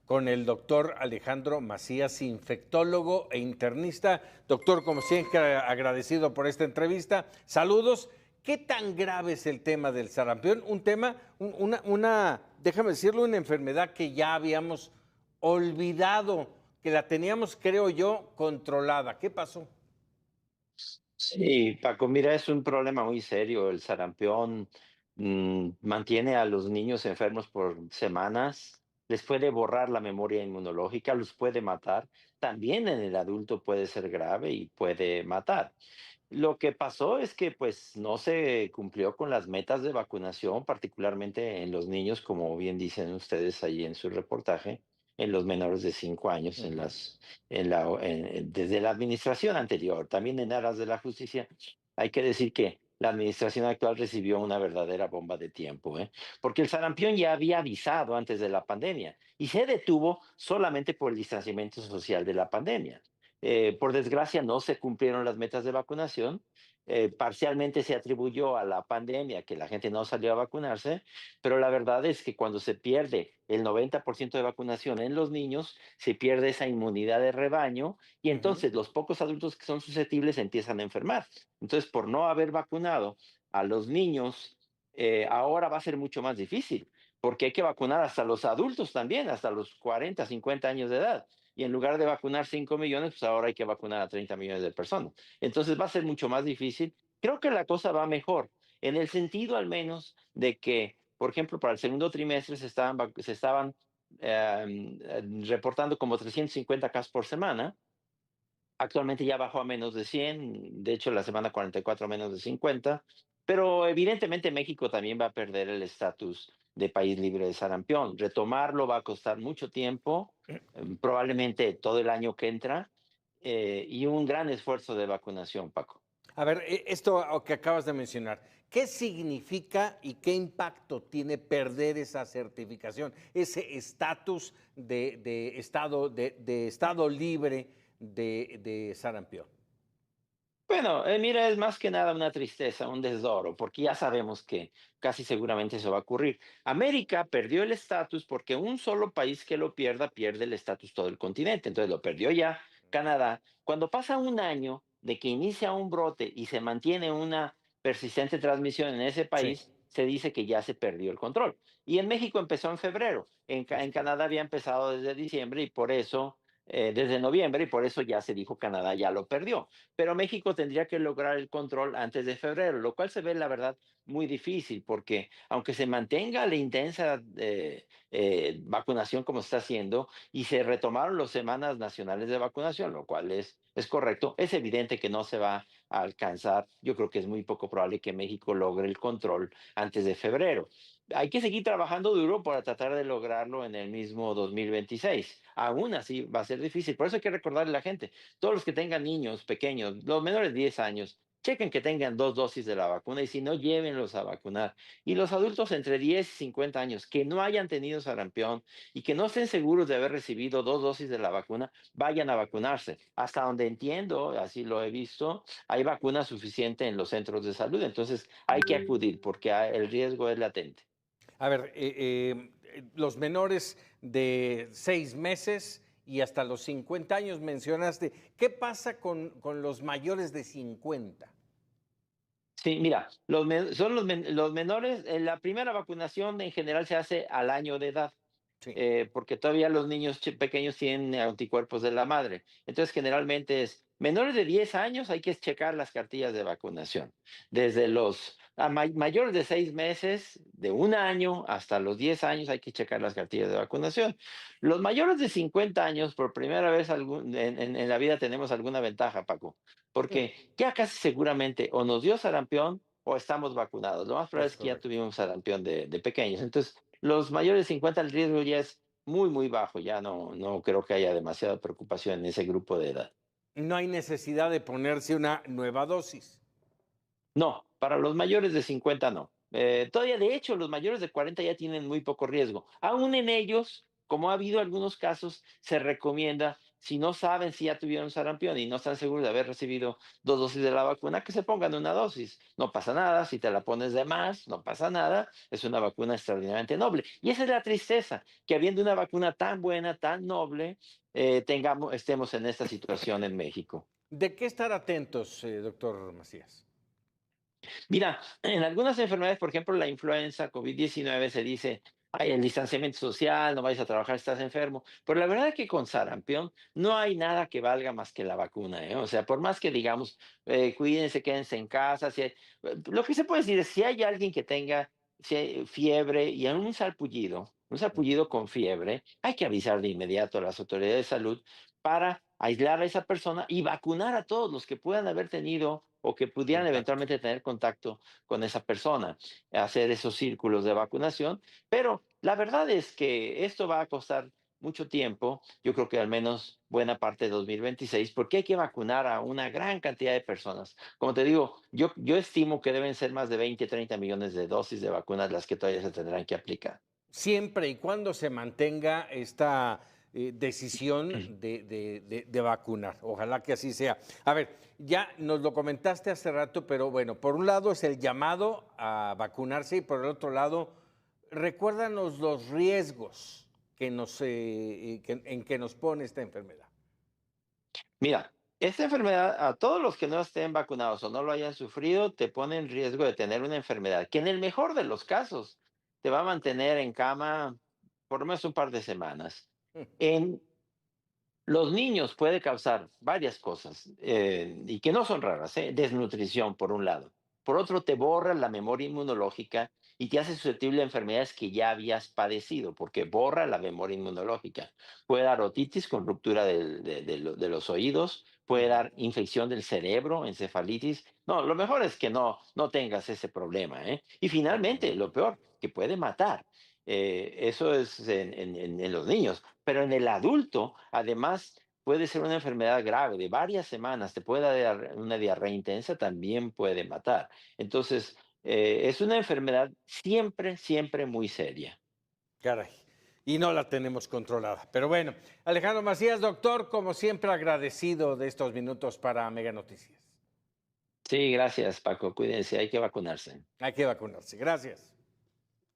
con el doctor Alejandro Macías, infectólogo e internista. Doctor, como siempre, agradecido por esta entrevista. Saludos. ¿Qué tan grave es el tema del sarampión? Un tema, déjame decirlo, una enfermedad que ya habíamos olvidado, que la teníamos, creo yo, controlada. ¿Qué pasó? Sí, Paco, mira, es un problema muy serio. El sarampión mantiene a los niños enfermos por semanas, les puede borrar la memoria inmunológica, los puede matar. También en el adulto puede ser grave y puede matar. Lo que pasó es que pues no se cumplió con las metas de vacunación, particularmente en los niños, como bien dicen ustedes ahí en su reportaje, en los menores de 5 años, Ujú. desde la administración anterior. También en aras de la justicia, hay que decir que la administración actual recibió una verdadera bomba de tiempo, ¿eh? Porque el sarampión ya había avisado antes de la pandemia y se detuvo solamente por el distanciamiento social de la pandemia. Por desgracia, no se cumplieron las metas de vacunación. Parcialmente se atribuyó a la pandemia que la gente no salió a vacunarse, pero la verdad es que cuando se pierde el 90% de vacunación en los niños, se pierde esa inmunidad de rebaño y Ujú. entonces los pocos adultos que son susceptibles empiezan a enfermar. Entonces, por no haber vacunado a los niños, ahora va a ser mucho más difícil, porque hay que vacunar hasta los adultos también, hasta los 40, 50 años de edad. Y en lugar de vacunar 5 millones, pues ahora hay que vacunar a 30 millones de personas. Entonces va a ser mucho más difícil. Creo que la cosa va mejor, en el sentido al menos de que, por ejemplo, para el segundo trimestre se estaban reportando como 350 casos por semana. Actualmente ya bajó a menos de 100, de hecho la semana 44 a menos de 50, pero evidentemente México también va a perder el estatus de país libre de sarampión. Retomarlo va a costar mucho tiempo, probablemente todo el año que entra, y un gran esfuerzo de vacunación, Paco. A ver, esto que acabas de mencionar, ¿qué significa y qué impacto tiene perder esa certificación, ese estatus de estado libre de sarampión? Bueno, mira, es más que nada una tristeza, un desdoro, porque ya sabemos que casi seguramente eso va a ocurrir. América perdió el estatus porque un solo país que lo pierda pierde el estatus todo el continente. Entonces lo perdió ya Canadá. Cuando pasa un año de que inicia un brote y se mantiene una persistente transmisión en ese Sí, país, se dice que ya se perdió el control. Y en México empezó en febrero, es en correcto. Canadá había empezado desde diciembre y por eso, desde noviembre, y por eso ya se dijo Canadá ya lo perdió, pero México tendría que lograr el control antes de febrero, lo cual se ve, la verdad, muy difícil, porque aunque se mantenga la intensa vacunación como se está haciendo y se retomaron las semanas nacionales de vacunación, lo cual es correcto, es evidente que no se va a alcanzar. Yo creo que es muy poco probable que México logre el control antes de febrero. Hay que seguir trabajando duro para tratar de lograrlo en el mismo 2026. Aún así va a ser difícil. Por eso hay que recordarle a la gente, todos los que tengan niños pequeños, los menores de 10 años, chequen que tengan 2 dosis de la vacuna y si no, llévenlos a vacunar. Y los adultos entre 10 y 50 años que no hayan tenido sarampión y que no estén seguros de haber recibido 2 dosis de la vacuna, vayan a vacunarse. Hasta donde entiendo, así lo he visto, hay vacuna suficiente en los centros de salud. Entonces hay que acudir porque el riesgo es latente. A ver, los menores de 6 meses y hasta los 50 años mencionaste, ¿qué pasa con los mayores de 50? Sí, mira, los menores, la primera vacunación en general se hace al año de edad, Sí. porque todavía los niños pequeños tienen anticuerpos de la madre. Entonces, generalmente es menores de 10 años, hay que checar las cartillas de vacunación. Desde los mayores de 6 meses, de un año hasta los 10 años, hay que checar las cartillas de vacunación. Los mayores de 50 años, por primera vez en la vida tenemos alguna ventaja, Paco, porque ya casi seguramente o nos dio sarampión o estamos vacunados. Lo más probable Es es que ya correcto. tuvimos sarampión de pequeños. Entonces, los mayores de 50 el riesgo ya es muy, muy bajo. Ya no creo que haya demasiada preocupación en ese grupo de edad. No hay necesidad de ponerse una nueva dosis. No, para los mayores de 50 no. Todavía, de hecho, los mayores de 40 ya tienen muy poco riesgo. Aún en ellos, como ha habido algunos casos, se recomienda si no saben si ya tuvieron sarampión y no están seguros de haber recibido 2 dosis de la vacuna, que se pongan una dosis. No pasa nada, si te la pones de más, no pasa nada, es una vacuna extraordinariamente noble. Y esa es la tristeza, que habiendo una vacuna tan buena, tan noble, estemos en esta situación en México. ¿De qué estar atentos, doctor Macías? Mira, en algunas enfermedades, por ejemplo, la influenza, COVID-19, se dice, hay el distanciamiento social, no vayas a trabajar, estás enfermo. Pero la verdad es que con sarampión no hay nada que valga más que la vacuna, ¿eh? O sea, por más que digamos, cuídense, quédense en casa, lo que se puede decir es, si hay alguien que tenga si hay fiebre y un salpullido con fiebre, hay que avisar de inmediato a las autoridades de salud para aislar a esa persona y vacunar a todos los que puedan haber tenido o que pudieran Contacto. eventualmente tener contacto con esa persona, hacer esos círculos de vacunación. Pero la verdad es que esto va a costar mucho tiempo, yo creo que al menos buena parte de 2026, porque hay que vacunar a una gran cantidad de personas. Como te digo, yo estimo que deben ser más de 20, 30 millones de dosis de vacunas las que todavía se tendrán que aplicar. Siempre y cuando se mantenga esta decisión de vacunar. Ojalá que así sea. A ver, ya nos lo comentaste hace rato, pero bueno, por un lado es el llamado a vacunarse y por el otro lado, recuérdanos los riesgos en que nos pone esta enfermedad. Mira, esta enfermedad, a todos los que no estén vacunados o no lo hayan sufrido, te pone en riesgo de tener una enfermedad que en el mejor de los casos te va a mantener en cama por lo menos un par de semanas. En los niños puede causar varias cosas y que no son raras, ¿eh? Desnutrición, por un lado. Por otro, te borra la memoria inmunológica y te hace susceptible a enfermedades que ya habías padecido, porque borra la memoria inmunológica. Puede dar otitis con ruptura de los oídos, puede dar infección del cerebro, encefalitis. No, lo mejor es que no tengas ese problema, ¿eh? Y finalmente, lo peor, que puede matar. Eso es en los niños, pero en el adulto, además, puede ser una enfermedad grave de varias semanas, te puede dar una diarrea intensa, también puede matar. Entonces, es una enfermedad siempre, siempre muy seria. Caray. Y no la tenemos controlada. Pero bueno, Alejandro Macías, doctor, como siempre agradecido de estos minutos para Mega Noticias. Sí, gracias, Paco. Cuídense, hay que vacunarse. Hay que vacunarse. Gracias.